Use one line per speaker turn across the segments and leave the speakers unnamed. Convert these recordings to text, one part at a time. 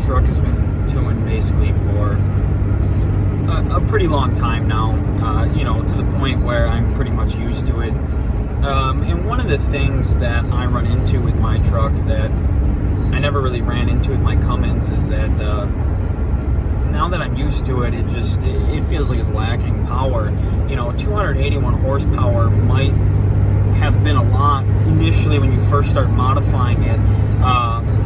truck has been tuned basically for a pretty long time now, to the point where I'm pretty much used to it. And one of the things that I run into with my truck that I never really ran into with my Cummins is that now that I'm used to it, it feels like it's lacking power. 281 horsepower might have been a lot initially when you first start modifying it,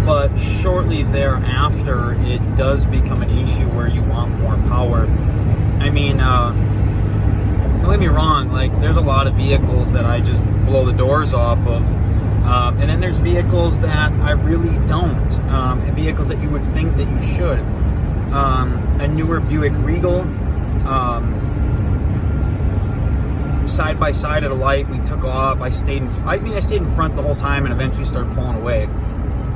but shortly thereafter it does become an issue where you want more power. I mean, don't get me wrong, like there's a lot of vehicles that I just blow the doors off of, and then there's vehicles that I really don't, and vehicles that you would think that you should. A newer Buick Regal, side by side at a light, we took off. I stayed in front the whole time and eventually started pulling away.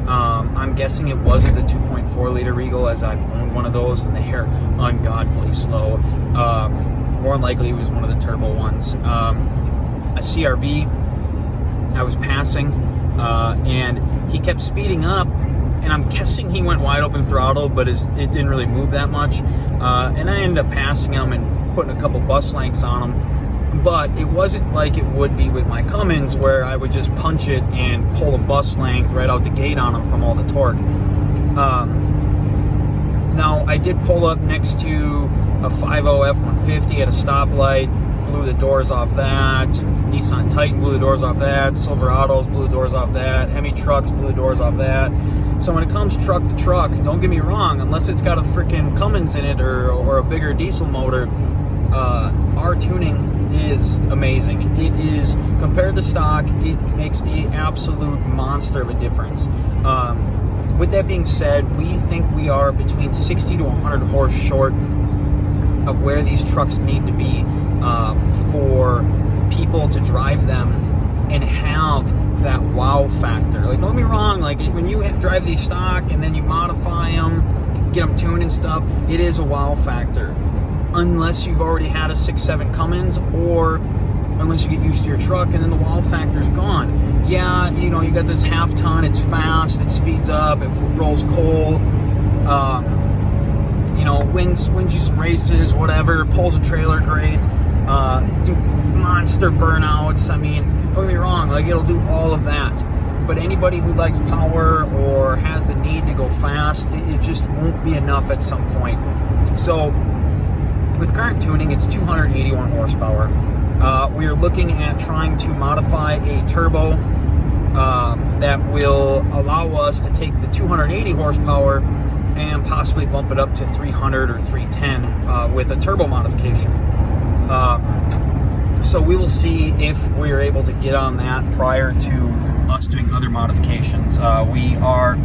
I'm guessing it wasn't the 2.4 liter Regal, as I've owned one of those and they are ungodly slow. More than likely it was one of the turbo ones. A CRV I was passing, and he kept speeding up, and I'm guessing he went wide open throttle, but it didn't really move that much. And I ended up passing him and putting a couple bus lengths on him. But it wasn't like it would be with my Cummins, where I would just punch it and pull a bus length right out the gate on him from all the torque. Now, I did pull up next to a 5.0 F-150 at a stoplight, blew the doors off that. Nissan Titan blew the doors off that. Silverados blew the doors off that. Hemi trucks blew the doors off that. So when it comes truck to truck, don't get me wrong, unless it's got a freaking Cummins in it or a bigger diesel motor, our tuning is amazing. It is, compared to stock, it makes an absolute monster of a difference. With that being said, we think we are between 60 to 100 horse short of where these trucks need to be for people to drive them and have that wow factor. Like, don't get me wrong, like when you drive these stock and then you modify them, get them tuned and stuff, it is a wow factor. Unless you've already had a 6.7 Cummins, or unless you get used to your truck, and then the wow factor's gone. Yeah, you got this half ton, it's fast, it speeds up, it rolls coal, wins you some races, whatever, pulls a trailer great, do monster burnouts. I mean, don't get me wrong, like it'll do all of that. But anybody who likes power or has the need to go fast, it just won't be enough at some point. So with current tuning, it's 281 horsepower. We are looking at trying to modify a turbo that will allow us to take the 280 horsepower and possibly bump it up to 300 or 310 with a turbo modification. So we will see if we are able to get on that prior to us doing other modifications. We are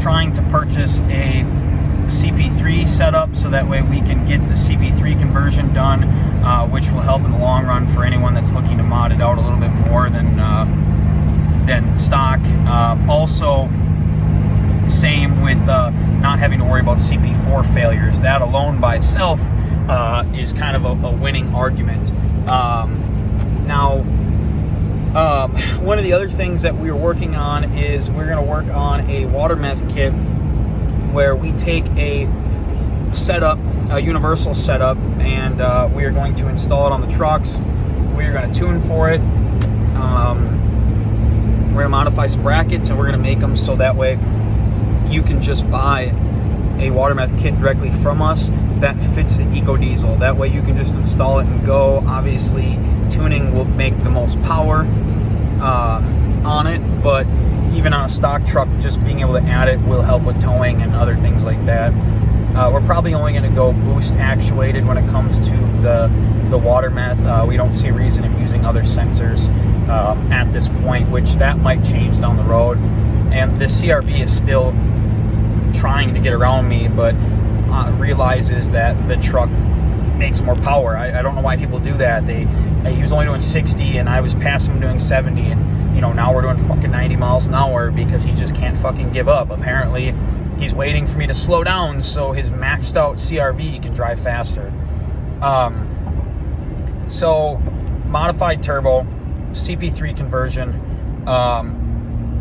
trying to purchase a CP3 setup, so that way we can get the CP3 conversion done, which will help in the long run for anyone that's looking to mod it out a little bit more than stock. Also, same with not having to worry about CP4 failures. That alone by itself is kind of a winning argument. Now, one of the other things that we are working on is we're going to work on a water meth kit, where we take a setup, a universal setup, and we are going to install it on the trucks. We are going to tune for it. We're going to modify some brackets, and we're going to make them so that way you can just buy a water meth kit directly from us that fits the EcoDiesel. That way you can just install it and go. Obviously, tuning will make the most power on it, but even on a stock truck, just being able to add it will help with towing and other things like that. We're probably only going to go boost actuated when it comes to the water meth. We don't see a reason in using other sensors at this point, which that might change down the road. And the CRV is still trying to get around me, but realizes that the truck makes more power. I don't know why people do that. He was only doing 60 and I was passing him doing 70, and now we're doing fucking 90 miles an hour because he just can't fucking give up. Apparently he's waiting for me to slow down so his maxed out CRV can drive faster. So modified turbo, CP3 conversion,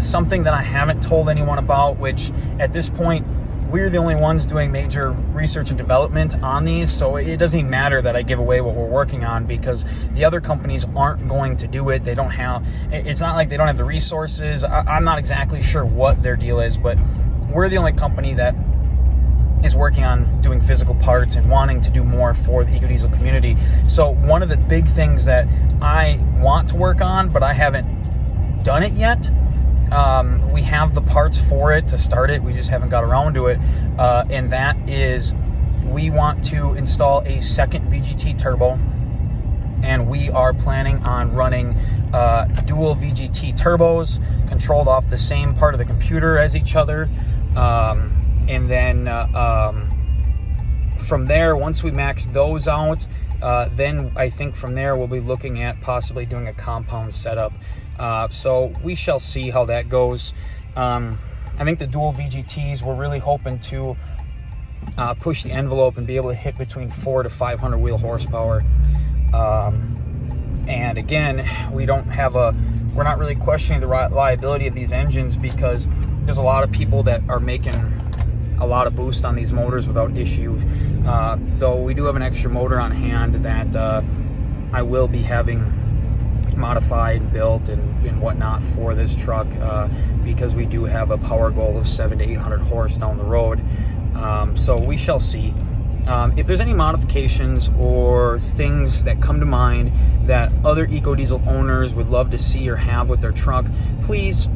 something that I haven't told anyone about, which at this point we're the only ones doing major research and development on these, so it doesn't even matter that I give away what we're working on, because the other companies aren't going to do it. They don't have, it's not like they don't have the resources. I'm not exactly sure what their deal is, but we're the only company that is working on doing physical parts and wanting to do more for the EcoDiesel community. So one of the big things that I want to work on, but I haven't done it yet, we have the parts for it to start it, we just haven't got around to it, and that is, we want to install a second VGT turbo, and we are planning on running dual VGT turbos controlled off the same part of the computer as each other. And then from there, once we max those out, then I think from there we'll be looking at possibly doing a compound setup. So we shall see how that goes. I think the dual VGTs, we're really hoping to push the envelope and be able to hit between 400 to 500 wheel horsepower. And again, we're not really questioning the reliability of these engines, because there's a lot of people that are making a lot of boost on these motors without issue. Though we do have an extra motor on hand that I will be having modified, built, and whatnot for this truck, because we do have a power goal of 700 to 800 horse down the road. So we shall see. If there's any modifications or things that come to mind that other EcoDiesel owners would love to see or have with their truck, please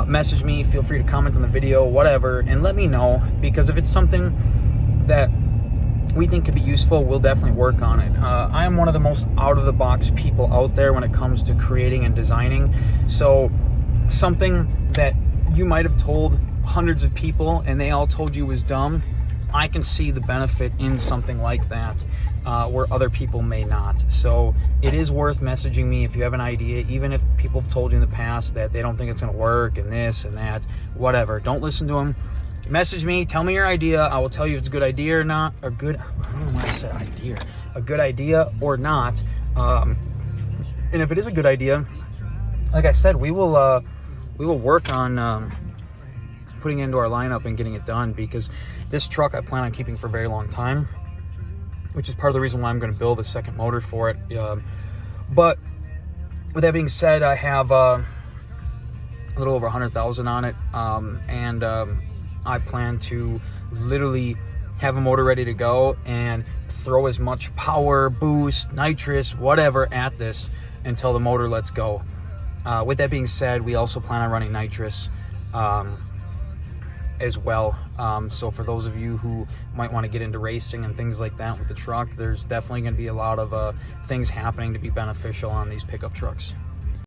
message me, feel free to comment on the video, whatever, and let me know, because if it's something that we think could be useful, we'll definitely work on it. I am one of the most out-of-the-box people out there when it comes to creating and designing, so something that you might have told hundreds of people and they all told you was dumb, I can see the benefit in something like that, where other people may not. So it is worth messaging me if you have an idea, even if people have told you in the past that they don't think it's going to work and this and that, whatever. Don't listen to them. Message me, tell me your idea. I will tell you if it's a good idea or not. I don't know why I said idea. A good idea or not. And if it is a good idea, like I said, we will work on putting it into our lineup and getting it done, because this truck I plan on keeping for a very long time, which is part of the reason why I'm going to build a second motor for it. But with that being said, I have a little over 100,000 on it, and I plan to literally have a motor ready to go and throw as much power, boost, nitrous, whatever at this until the motor lets go. With that being said, we also plan on running nitrous as well. So for those of you who might want to get into racing and things like that with the truck, there's definitely going to be a lot of things happening to be beneficial on these pickup trucks.